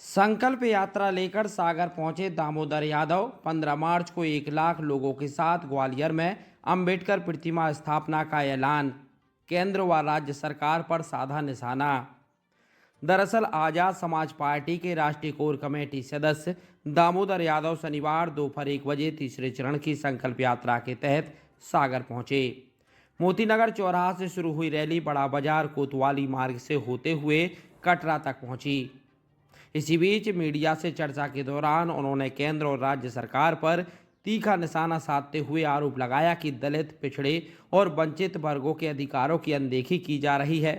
संकल्प यात्रा लेकर सागर पहुंचे दामोदर यादव। 15 मार्च को 1 लाख लोगों के साथ ग्वालियर में अंबेडकर प्रतिमा स्थापना का ऐलान। केंद्र व राज्य सरकार पर साधा निशाना। दरअसल आजाद समाज पार्टी के राष्ट्रीय कोर कमेटी सदस्य दामोदर यादव शनिवार दोपहर 1 बजे तीसरे चरण की संकल्प यात्रा के तहत सागर पहुंचे। मोतीनगर चौराहा से शुरू हुई रैली बड़ा बाजार कोतवाली मार्ग से होते हुए कटरा तक पहुंची। इसी बीच मीडिया से चर्चा के दौरान उन्होंने केंद्र और राज्य सरकार पर तीखा निशाना साधते हुए आरोप लगाया कि दलित, पिछड़े और वंचित वर्गों के अधिकारों की अनदेखी की जा रही है।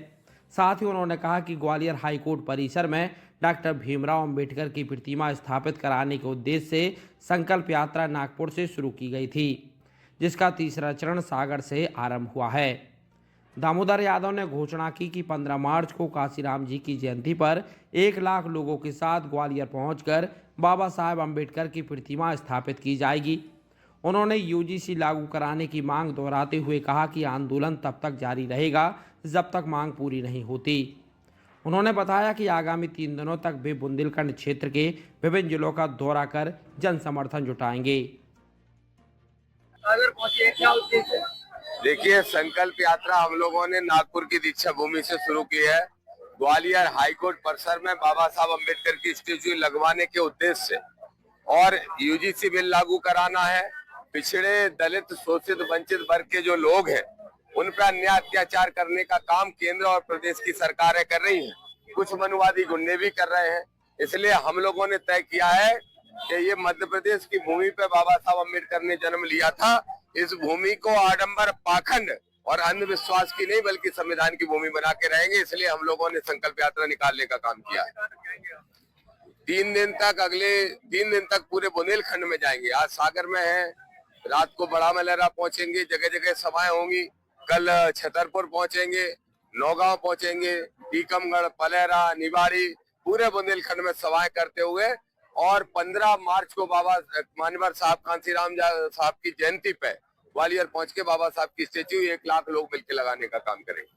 साथ ही उन्होंने कहा कि ग्वालियर हाईकोर्ट परिसर में डॉक्टर भीमराव अंबेडकर की प्रतिमा स्थापित कराने के उद्देश्य से संकल्प यात्रा नागपुर से शुरू की गई थी, जिसका तीसरा चरण सागर से आरंभ हुआ है। दामोदर यादव ने घोषणा की कि 15 मार्च को काशीराम जी की जयंती पर 1 लाख लोगों के साथ ग्वालियर पहुंचकर बाबा साहेब अंबेडकर की प्रतिमा स्थापित की जाएगी। उन्होंने यूजीसी लागू कराने की मांग दोहराते हुए कहा कि आंदोलन तब तक जारी रहेगा जब तक मांग पूरी नहीं होती। उन्होंने बताया कि आगामी 3 दिनों तक वे बुंदेलखंड क्षेत्र के विभिन्न जिलों का दौरा कर जन समर्थन जुटाएंगे। देखिए, संकल्प यात्रा हम लोगों ने नागपुर की दीक्षा भूमि से शुरू की है। ग्वालियर हाईकोर्ट परिसर में बाबा साहब अम्बेडकर की स्टेच्यू लगवाने के उद्देश्य से और यूजीसी बिल लागू कराना है। पिछड़े, दलित, शोषित, वंचित वर्ग के जो लोग हैं उन पर अन्याय अत्याचार करने का काम केंद्र और प्रदेश की सरकारें कर रही हैं। कुछ मनुवादी गुंडे भी कर रहे हैं। इसलिए हम लोगों ने तय किया है कि ये मध्य प्रदेश की भूमि पे बाबा साहब अम्बेडकर ने जन्म लिया था। इस भूमि को आडंबर, पाखंड और अंधविश्वास की नहीं बल्कि संविधान की भूमि बना के रहेंगे। इसलिए हम लोगों ने संकल्प यात्रा निकालने का काम किया है। 3 दिन तक, अगले 3 दिन तक पूरे बुंदेलखंड में जाएंगे। आज सागर में है, रात को बड़ा मलेरा पहुंचेंगे, जगह जगह सभाएं होंगी। कल छतरपुर पहुंचेंगे, नौगांव पहुंचेंगे, टीकमगढ़, पलेरा, निवाड़ी, पूरे बुंदेलखंड में सभाएं करते हुए और 15 मार्च को बाबा मान्यवर साहब कांशीराम साहब की जयंती पे ग्वालियर पहुंच के बाबा साहब की स्टेच्यू 1 लाख लोग मिलकर लगाने का काम करेंगे।